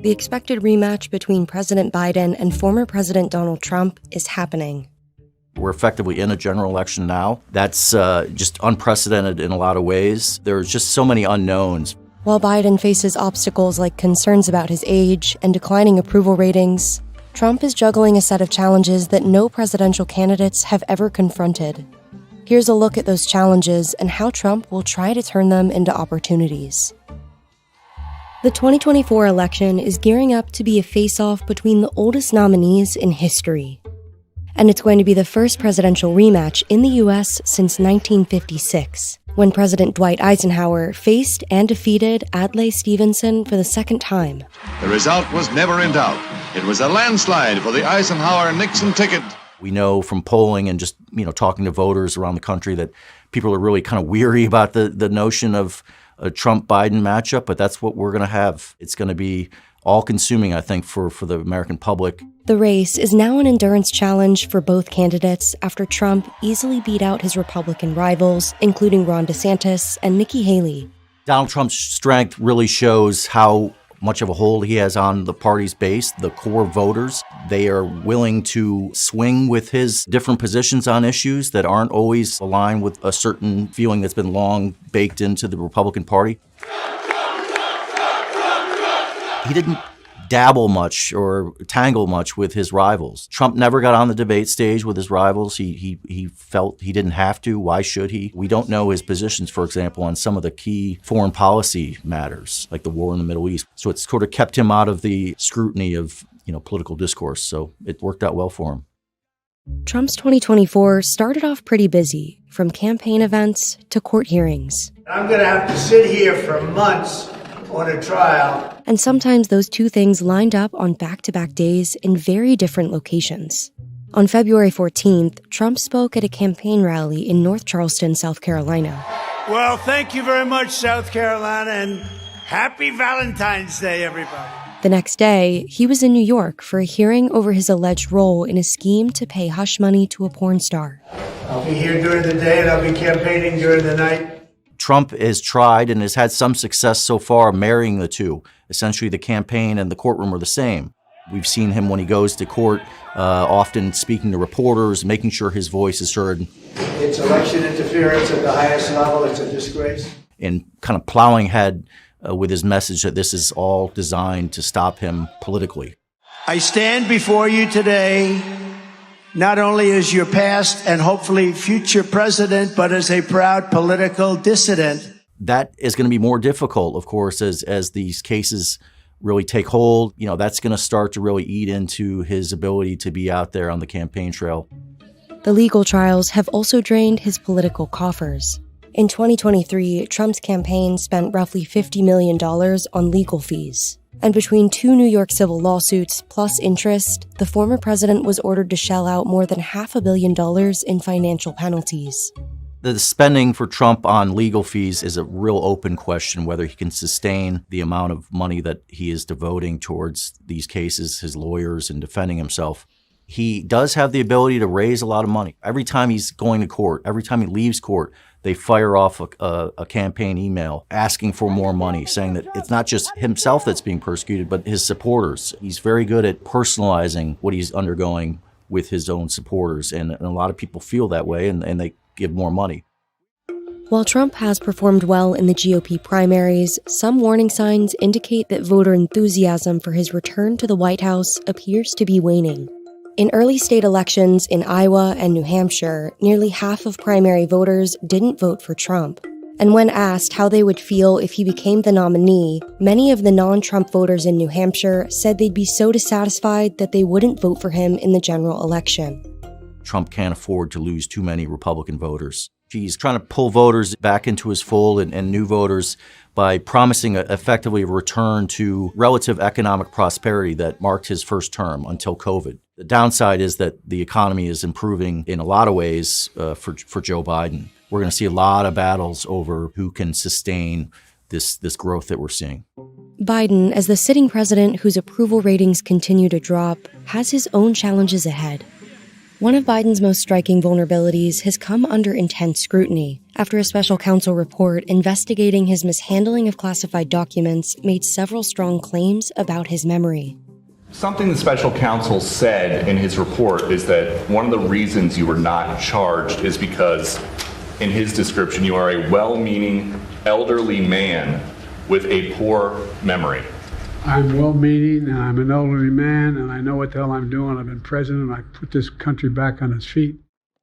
the expected rematch between President Biden and former President Donald Trump is happening. We're effectively in a general election now. That's just unprecedented in a lot of ways. There's just so many unknowns. While Biden faces obstacles like concerns about his age and declining approval ratings, Trump is juggling a set of challenges that no presidential candidates have ever confronted. Here's a look at those challenges and how Trump will try to turn them into opportunities. The 2024 election is gearing up to be a face-off between the oldest nominees in history. And it's going to be the first presidential rematch in the U.S. since 1956, when President Dwight Eisenhower faced and defeated Adlai Stevenson for the second time. The result was never in doubt. It was a landslide for the Eisenhower-Nixon ticket. We know from polling and just, talking to voters around the country that people are really kind of weary about the notion of a Trump-Biden matchup, but that's what we're going to have. It's going to be all-consuming, I think, for the American public. The race is now an endurance challenge for both candidates after Trump easily beat out his Republican rivals, including Ron DeSantis and Nikki Haley. Donald Trump's strength really shows how much of a hold he has on the party's base, the core voters. They are willing to swing with his different positions on issues that aren't always aligned with a certain feeling that's been long baked into the Republican Party. He didn't dabble much or tangle much with his rivals. Trump never got on the debate stage with his rivals. He felt he didn't have to. Why should he? We don't know his positions, for example, on some of the key foreign policy matters, like the war in the Middle East. So it's sort of kept him out of the scrutiny of, political discourse. So it worked out well for him. Trump's 2024 started off pretty busy, from campaign events to court hearings. I'm going to have to sit here for months on a trial. And sometimes those two things lined up on back-to-back days in very different locations. On February 14th, Trump spoke at a campaign rally in North Charleston, South Carolina. Well, thank you very much, South Carolina, and happy Valentine's Day, everybody. The next day, he was in New York for a hearing over his alleged role in a scheme to pay hush money to a porn star. I'll be here during the day and I'll be campaigning during the night. Trump has tried and has had some success so far marrying the two. Essentially, the campaign and the courtroom are the same. We've seen him when he goes to court, often speaking to reporters, making sure his voice is heard. It's election interference at the highest level. It's a disgrace. And kind of plowing ahead with his message that this is all designed to stop him politically. I stand before you today not only as your past and hopefully future president, but as a proud political dissident. That is going to be more difficult, of course, as these cases really take hold. That's going to start to really eat into his ability to be out there on the campaign trail. The legal trials have also drained his political coffers. In 2023, Trump's campaign spent roughly $50 million on legal fees. And between two New York civil lawsuits plus interest, the former president was ordered to shell out more than $500 million in financial penalties. The spending for Trump on legal fees is a real open question, whether he can sustain the amount of money that he is devoting towards these cases, his lawyers, and defending himself. He does have the ability to raise a lot of money. Every time he's going to court, every time he leaves court, they fire off a campaign email asking for more money, saying that it's not just himself that's being persecuted, but his supporters. He's very good at personalizing what he's undergoing with his own supporters, and a lot of people feel that way, and they give more money. While Trump has performed well in the GOP primaries, some warning signs indicate that voter enthusiasm for his return to the White House appears to be waning. In early state elections in Iowa and New Hampshire, nearly half of primary voters didn't vote for Trump. And when asked how they would feel if he became the nominee, many of the non-Trump voters in New Hampshire said they'd be so dissatisfied that they wouldn't vote for him in the general election. Trump can't afford to lose too many Republican voters. He's trying to pull voters back into his fold and new voters by promising effectively a return to relative economic prosperity that marked his first term until COVID. The downside is that the economy is improving in a lot of ways for Joe Biden. We're going to see a lot of battles over who can sustain this growth that we're seeing. Biden, as the sitting president whose approval ratings continue to drop, has his own challenges ahead. One of Biden's most striking vulnerabilities has come under intense scrutiny after a special counsel report investigating his mishandling of classified documents made several strong claims about his memory. Something the special counsel said in his report is that one of the reasons you were not charged is because, in his description, you are a well-meaning elderly man with a poor memory. I'm well-meaning, and I'm an elderly man, and I know what the hell I'm doing. I've been president, and I put this country back on its feet.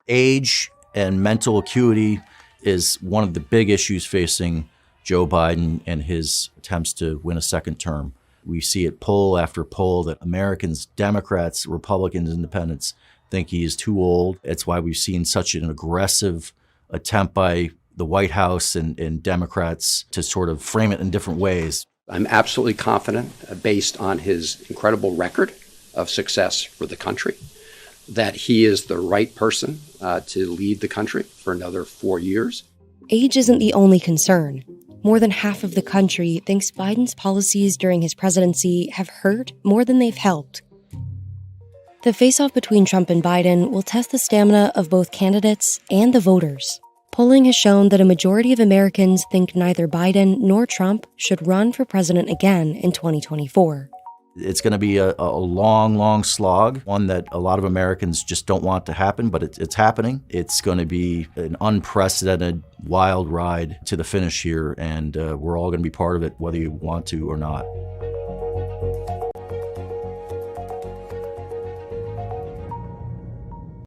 Age and mental acuity is one of the big issues facing Joe Biden and his attempts to win a second term. We see it poll after poll that Americans, Democrats, Republicans, Independents think he is too old. It's why we've seen such an aggressive attempt by the White House and Democrats to sort of frame it in different ways. I'm absolutely confident, based on his incredible record of success for the country, that he is the right person to lead the country for another 4 years. Age isn't the only concern. More than half of the country thinks Biden's policies during his presidency have hurt more than they've helped. The face-off between Trump and Biden will test the stamina of both candidates and the voters. Polling has shown that a majority of Americans think neither Biden nor Trump should run for president again in 2024. It's going to be a long, long slog, one that a lot of Americans just don't want to happen, but it's happening. It's going to be an unprecedented, wild ride to the finish here, and we're all going to be part of it, whether you want to or not.